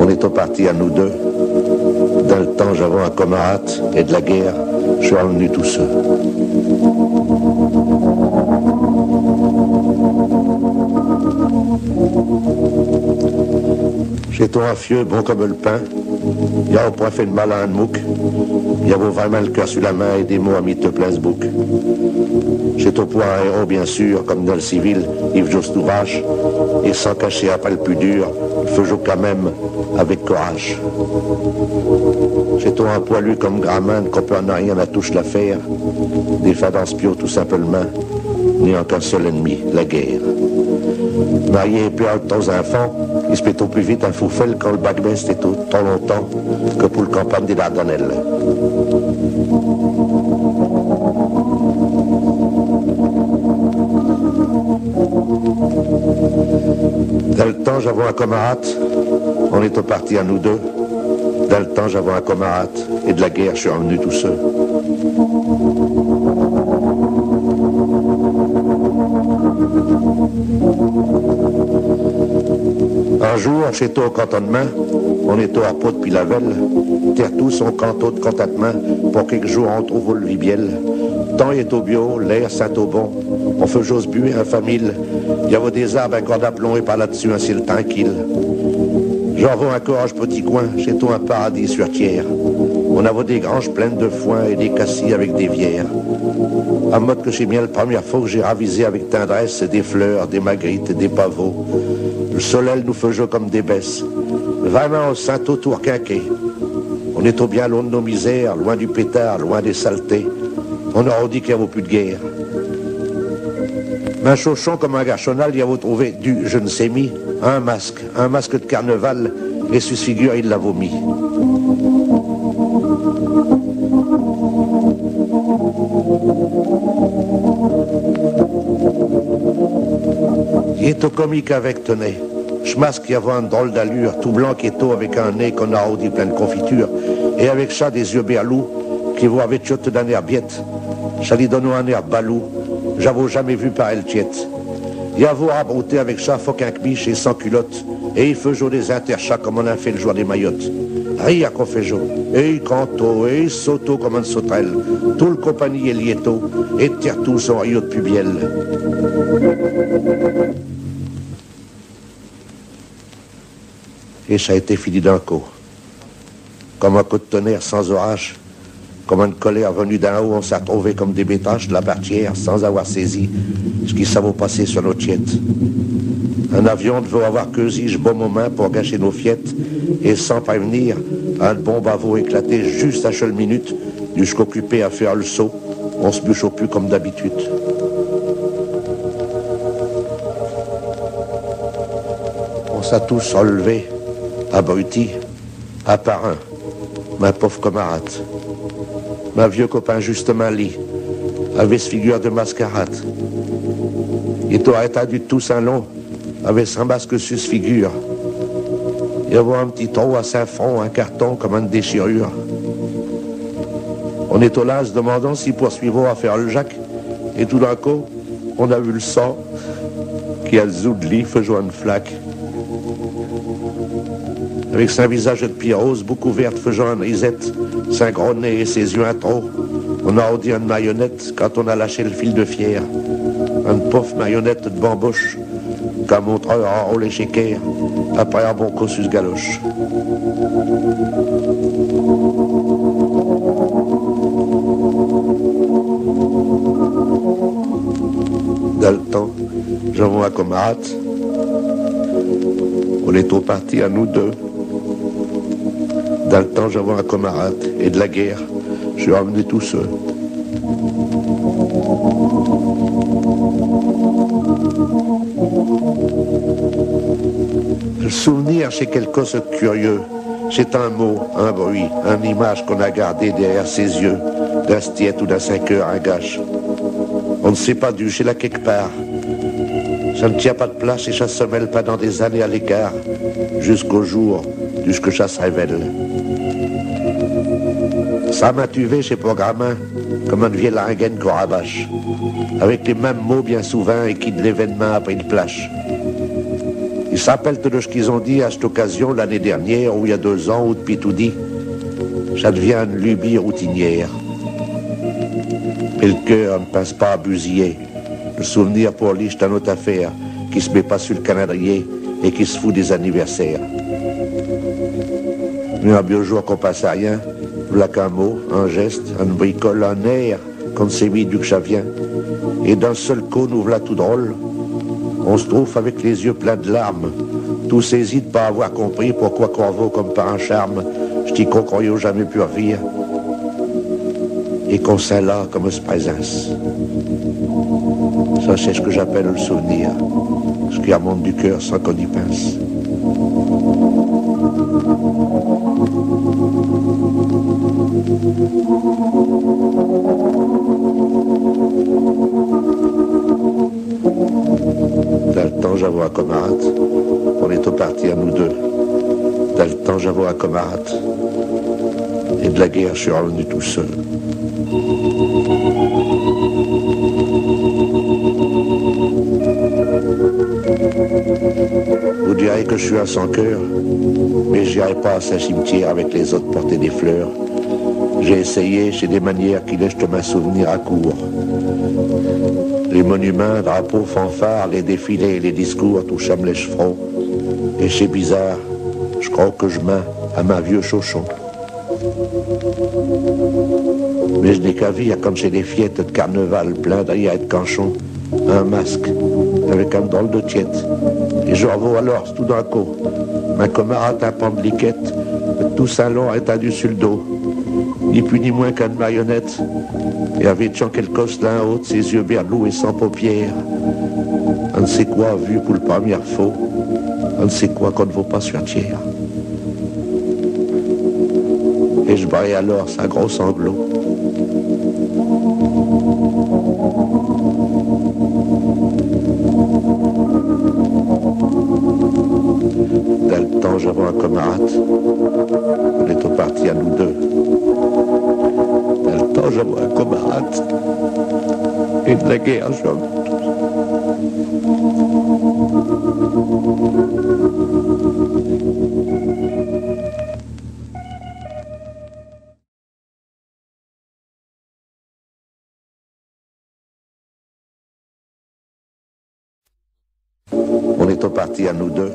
On est partis à nous deux. Dans le temps, j'avais un camarade, et de la guerre, je suis revenu tout seul. J'étais un fieux, bon comme le pain. Il y a au point fait de mal à un mouc. Il y avait vraiment le cœur sur la main et des mots à mis de plein ce bouc. J'étais au point un héros, bien sûr, comme dans le civil, Yves Jost Ouvrage, et sans cacher après le plus dur, il faisait quand même avec courage. J'étais un poilu comme Graman, qu'on peut en rien à touche l'affaire, des fadances pio tout simplement, n'ayant qu'un seul ennemi, la guerre. Marié et père de temps enfants, il se met au plus vite un foufel quand le bac baisse trop longtemps que pour le campagne des Dardanelles. Dans le temps, j'avais un camarade, on était partis à nous deux. Dans le temps, j'avais un camarade, et de la guerre, je suis revenu tout seul. Un jour, j'étais au cantonnement, on était à Pau depuis la Velle, terre tous son canton de contentement, pour quelques jours on trouve le vibiel. Temps est au bio, l'air Saint-Aubon, on fait j'ose bu un famille, il y avait des arbres un corps d'aplomb et par là-dessus un ciel tranquille. J'en vois encore un petit coin, j'étais un paradis sur tiers. On avait des granges pleines de foin et des cassis avec des vières. À mode que j'ai bien la première fois que j'ai ravisé avec tendresse des fleurs, des magrites et des pavots. Le soleil nous faisait comme des baisses. Vraiment au Saint-Autour quinqué. On est au bien loin de nos misères, loin du pétard, loin des saletés. On aurait dit qu'il n'y avait plus de guerre. Mais un chauchon comme un garçonnal, il y avait trouvé du je ne sais mi, un masque de carnaval, et sur figure il l'a vomi. Il est au comique avec tenez. Schmasque qui avait un drôle d'allure, tout blanc qui est tôt avec un nez qu'on a audi plein de confiture, et avec ça des yeux berlous, qui vous avait tchotte d'un air biette. Ça lui donne un air balou, j'avais jamais vu pareil tiette. Il y a vous rabrouté avec ça, faut qu'un kmiche et sans culotte, et il faisait des interchats comme on a fait le jour des maillottes. Rien qu'on fait jour, et il canto, et il sauto comme un sauterelle, tout le compagnie est liéto, et tire tout son rayon de pubiel. Et ça a été fini d'un coup. Comme un coup de tonnerre sans orage, comme une colère venue d'en haut, on s'est retrouvés comme des bétaches de la barrière sans avoir saisi ce qui s'avait passé sur nos tiettes. Un avion devait avoir queusige bon moment pour gâcher nos fiettes, et sans prévenir, un bombe avo éclaté juste à chaque minute, jusqu'occupé à faire le saut, on se bûche au pu comme d'habitude. On s'est tous relevés, abrutis, à part un, ma pauvre camarade. Ma vieux copain justement lit, avait ce figure de mascarade. Il t'aurait attendu tout un long, avait son masque sur ce figure. Il y avait un petit trou à saint front, un carton comme une déchirure. On est au las demandant s'ils poursuivront à faire le Jacques, et tout d'un coup, on a vu le sang qui a le zou de lit faisant une flaque. Avec son visage de pierrose, beaucoup verte, faisant une risette, son gros nez et ses yeux un trop. On a dit une marionnette quand on a lâché le fil de fier. Une pauvre marionnette de bambouche, qu'un montreur a enrôlé chez Caire, après un bon coup sur ce galoche. Dans le temps, j'avais un camarade. On est au parti à nous deux. Dans le temps, j'avais un camarade, et de la guerre, je suis revenu tout seul. Le souvenir, c'est quelque chose de curieux. C'est un mot, un bruit, une image qu'on a gardée derrière ses yeux, d'un stiette ou d'un 5 heures, un gâche. On ne sait pas d'où, c'est là quelque part. Ça ne tient pas de place et ça se mêle pas dans des années à l'écart, jusqu'au jour, jusque ça se révèle. Ça m'a tué chez Programmin, comme une vieille rengaine qu'on rabâche, avec les mêmes mots bien souvent et qui de l'événement après une plage. Ils s'appellent de ce qu'ils ont dit à cette occasion l'année dernière, ou il y a 2 ans, ou depuis tout dit. Ça devient une lubie routinière. Et le cœur ne pense pas à busiller. Le souvenir pour lui, c'est une autre affaire, qui se met pas sur le calendrier et qui se fout des anniversaires. Mais un vieux jour qu'on passe à rien, voilà qu'un mot, un geste, un bricole, un air, qu'on s'est mis d'où que ça vient. Et d'un seul coup, nous voilà tout drôle. On se trouve avec les yeux pleins de larmes, tout saisi de pas avoir compris pourquoi Corvo, comme par un charme, je t'y croyais jamais pu revivre. Et qu'on s'est là comme ce présence. Ça, c'est ce que j'appelle le souvenir, ce qui remonte du cœur sans qu'on y pense. Dans le temps, j'avais un camarade, on est au parti à nous deux. Dans le temps, j'avais un camarade, et de la guerre, je suis revenu tout seul. Vous direz que je suis un sans-cœur, mais je n'irai pas à ce cimetière avec les autres porter des fleurs. J'ai essayé chez des manières qui laissent un souvenir à court. Les monuments, drapeaux, fanfares, les défilés, les discours touchent à me les chevrons. Et c'est bizarre, je crois que je mets à ma vieux chauchon. Mais je n'ai qu'à vivre comme chez les fêtes de carnaval, plein d'arrière et de canchons, un masque, avec un drôle de tiette. Et je revois alors, tout d'un coup, ma camarade un pandeliquette, tout salon étendu sur le dos, ni plus ni moins qu'une marionnette, et avec Jean Quelcos l'un haut, ses yeux berlous et sans paupières. On ne sait quoi vu pour le premier faux, on ne sait quoi qu'on ne vaut pas sur tiers. Et je braille alors sa gros sanglot. Dans le temps, j'avais un camarade. On est au parti à nous deux. Dans le temps, j'avais un camarade. Et de la guerre, j'aime. On est au parti à nous deux.